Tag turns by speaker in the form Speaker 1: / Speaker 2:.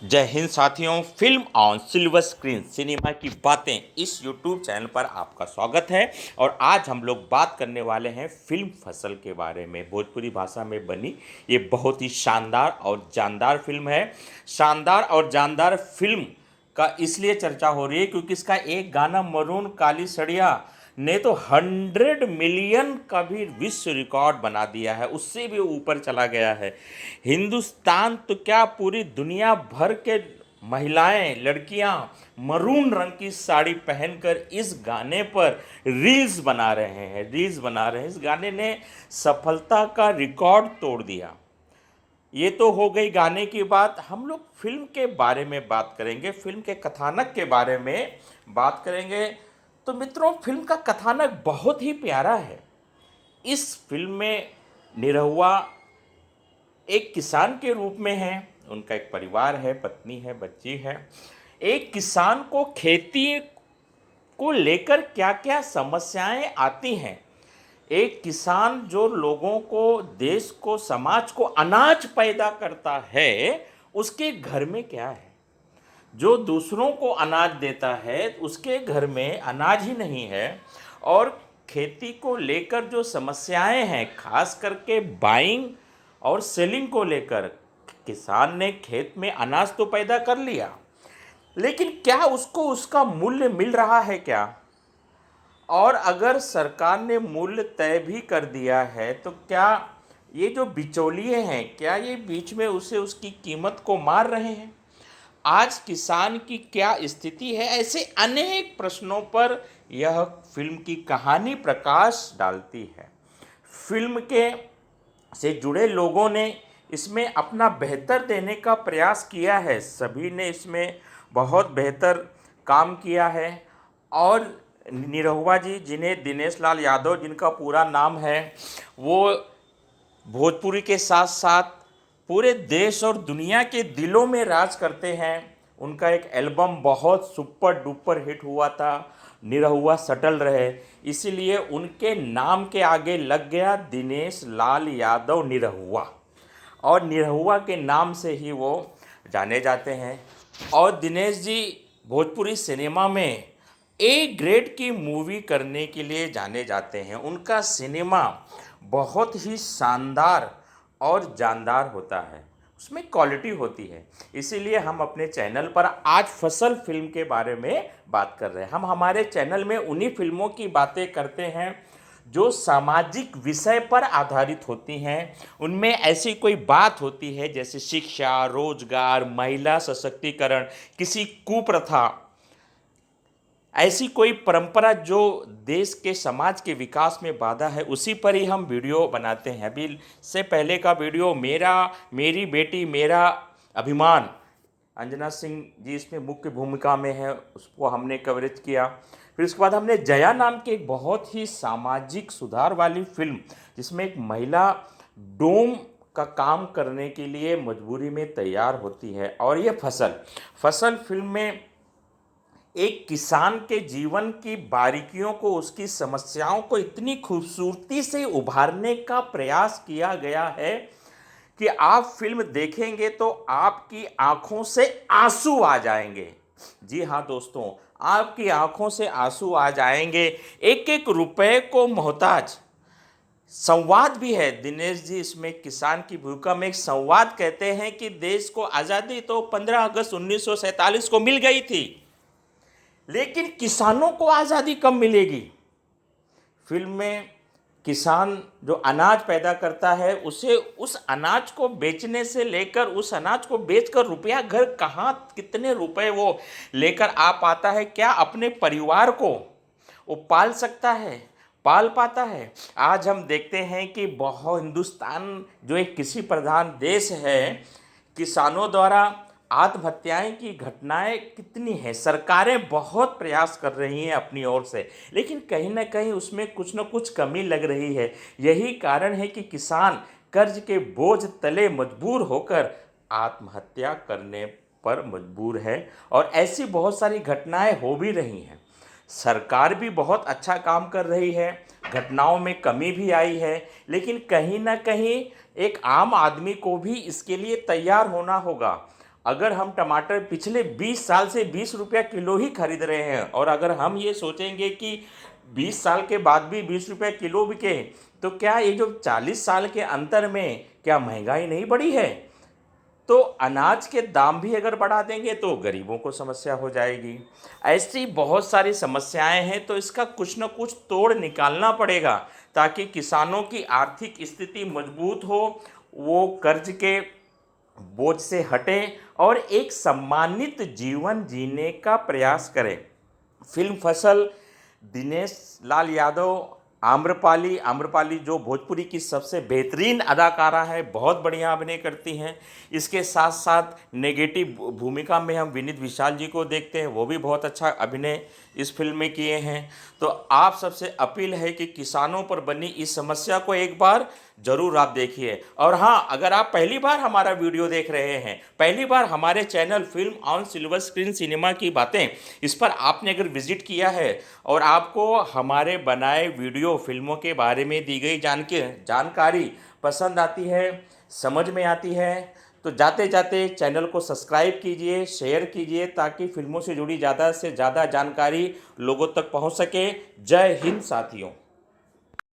Speaker 1: जय हिंद साथियों। Film on silver screen cinema की बातें इस यूट्यूब चैनल पर आपका स्वागत है। और आज हम लोग बात करने वाले हैं फिल्म फसल के बारे में। भोजपुरी भाषा में बनी ये बहुत ही शानदार और जानदार फिल्म है। शानदार और जानदार फिल्म का इसलिए चर्चा हो रही है क्योंकि इसका एक गाना मरून काली सड़िया ने तो 100 मिलियन का भी विश्व रिकॉर्ड बना दिया है, उससे भी ऊपर चला गया है। हिंदुस्तान तो क्या, पूरी दुनिया भर के महिलाएं, लड़कियां मरून रंग की साड़ी पहनकर इस गाने पर रील्स बना रहे हैं। इस गाने ने सफलता का रिकॉर्ड तोड़ दिया। ये तो हो गई गाने की बात। हम लोग फिल्म के बारे में बात करेंगे, फिल्म के कथानक के बारे में बात करेंगे। तो मित्रों, फिल्म का कथानक बहुत ही प्यारा है। इस फिल्म में निरहुआ एक किसान के रूप में है। उनका एक परिवार है, पत्नी है, बच्ची है। एक किसान को खेती को लेकर क्या क्या समस्याएं आती हैं, एक किसान जो लोगों को, देश को, समाज को अनाज पैदा करता है, उसके घर में क्या है। जो दूसरों को अनाज देता है उसके घर में अनाज ही नहीं है। और खेती को लेकर जो समस्याएं हैं, खास करके बाइंग और सेलिंग को लेकर, किसान ने खेत में अनाज तो पैदा कर लिया, लेकिन क्या उसको उसका मूल्य मिल रहा है क्या? और अगर सरकार ने मूल्य तय भी कर दिया है तो क्या ये जो बिचौलिए हैं, क्या ये बीच में उसे उसकी कीमत को मार रहे हैं? आज किसान की क्या स्थिति है? ऐसे अनेक प्रश्नों पर यह फिल्म की कहानी प्रकाश डालती है। फिल्म के से जुड़े लोगों ने इसमें अपना बेहतर देने का प्रयास किया है। सभी ने इसमें बहुत बेहतर काम किया है। और निरहुआ जी, जिन्हें दिनेश लाल यादव, जिनका पूरा नाम है, वो भोजपुरी के साथ साथ पूरे देश और दुनिया के दिलों में राज करते हैं। उनका एक एल्बम बहुत सुपर डुपर हिट हुआ था, निरहुआ सटल रहे, इसीलिए उनके नाम के आगे लग गया दिनेश लाल यादव निरहुआ। और निरहुआ के नाम से ही वो जाने जाते हैं। और दिनेश जी भोजपुरी सिनेमा में ए ग्रेड की मूवी करने के लिए जाने जाते हैं। उनका सिनेमा बहुत ही शानदार और जानदार होता है, उसमें क्वालिटी होती है। इसीलिए हम अपने चैनल पर आज फसल फिल्म के बारे में बात कर रहे हैं। हम हमारे चैनल में उन्हीं फिल्मों की बातें करते हैं जो सामाजिक विषय पर आधारित होती हैं। उनमें ऐसी कोई बात होती है जैसे शिक्षा, रोजगार, महिला सशक्तिकरण, किसी कुप्रथा, ऐसी कोई परंपरा जो देश के, समाज के विकास में बाधा है, उसी पर ही हम वीडियो बनाते हैं। अभी से पहले का वीडियो मेरा, मेरी बेटी मेरा अभिमान, अंजना सिंह जी इसमें मुख्य भूमिका में है, उसको हमने कवरेज किया। फिर उसके बाद हमने जया नाम की एक बहुत ही सामाजिक सुधार वाली फिल्म, जिसमें एक महिला डोम का काम करने के लिए मजबूरी में तैयार होती है। और ये फसल फसल फिल्म में एक किसान के जीवन की बारीकियों को, उसकी समस्याओं को इतनी खूबसूरती से उभारने का प्रयास किया गया है कि आप फिल्म देखेंगे तो आपकी आंखों से आंसू आ जाएंगे। जी हाँ दोस्तों, आपकी आंखों से आंसू आ जाएंगे। एक एक रुपए को मोहताज। संवाद भी है। दिनेश जी इसमें किसान की भूमिका में एक संवाद कहते हैं कि देश को आज़ादी तो 15 अगस्त 1947 को मिल गई थी, लेकिन किसानों को आज़ादी कब मिलेगी? फिल्म में किसान जो अनाज पैदा करता है, उसे, उस अनाज को बेचने से लेकर, उस अनाज को बेचकर रुपया घर कहाँ, कितने रुपए वो लेकर आ पाता है, क्या अपने परिवार को वो पाल सकता है, पाल पाता है? आज हम देखते हैं कि बहुत, हिंदुस्तान जो एक कृषि प्रधान देश है, किसानों द्वारा आत्महत्याएं की घटनाएं कितनी हैं। सरकारें बहुत प्रयास कर रही हैं अपनी ओर से, लेकिन कहीं ना कहीं उसमें कुछ न कुछ कमी लग रही है। यही कारण है कि किसान कर्ज के बोझ तले मजबूर होकर आत्महत्या करने पर मजबूर है। और ऐसी बहुत सारी घटनाएं हो भी रही हैं। सरकार भी बहुत अच्छा काम कर रही है, घटनाओं में कमी भी आई है, लेकिन कहीं ना कहीं एक आम आदमी को भी इसके लिए तैयार होना होगा। अगर हम टमाटर पिछले 20 साल से 20 रुपया किलो ही खरीद रहे हैं और अगर हम ये सोचेंगे कि 20 साल के बाद भी 20 रुपया किलो बिके, तो क्या ये जो 40 साल के अंतर में क्या महंगाई नहीं बढ़ी है? तो अनाज के दाम भी अगर बढ़ा देंगे तो गरीबों को समस्या हो जाएगी। ऐसी बहुत सारी समस्याएं हैं, तो इसका कुछ न कुछ तोड़ निकालना पड़ेगा ताकि किसानों की आर्थिक स्थिति मजबूत हो, वो कर्ज के बोझ से हटें और एक सम्मानित जीवन जीने का प्रयास करें। फिल्म फसल, दिनेश लाल यादव, आम्रपाली आम्रपाली जो भोजपुरी की सबसे बेहतरीन अदाकारा है, बहुत बढ़िया अभिनय करती हैं। इसके साथ साथ नेगेटिव भूमिका में हम विनीत विशाल जी को देखते हैं, वो भी बहुत अच्छा अभिनय इस फिल्म में किए हैं। तो आप सबसे अपील है कि किसानों पर बनी इस समस्या को एक बार ज़रूर आप देखिए। और हाँ, अगर आप पहली बार हमारा वीडियो देख रहे हैं, पहली बार हमारे channel film on silver screen cinema की बातें, इस पर आपने अगर विजिट किया है और आपको हमारे बनाए वीडियो फिल्मों के बारे में दी गई जानकारी पसंद आती है, समझ में आती है, तो जाते जाते चैनल को सब्सक्राइब कीजिए, शेयर कीजिए ताकि फिल्मों से जुड़ी ज़्यादा से ज़्यादा जानकारी लोगों तक पहुंच सके। जय हिंद साथियों।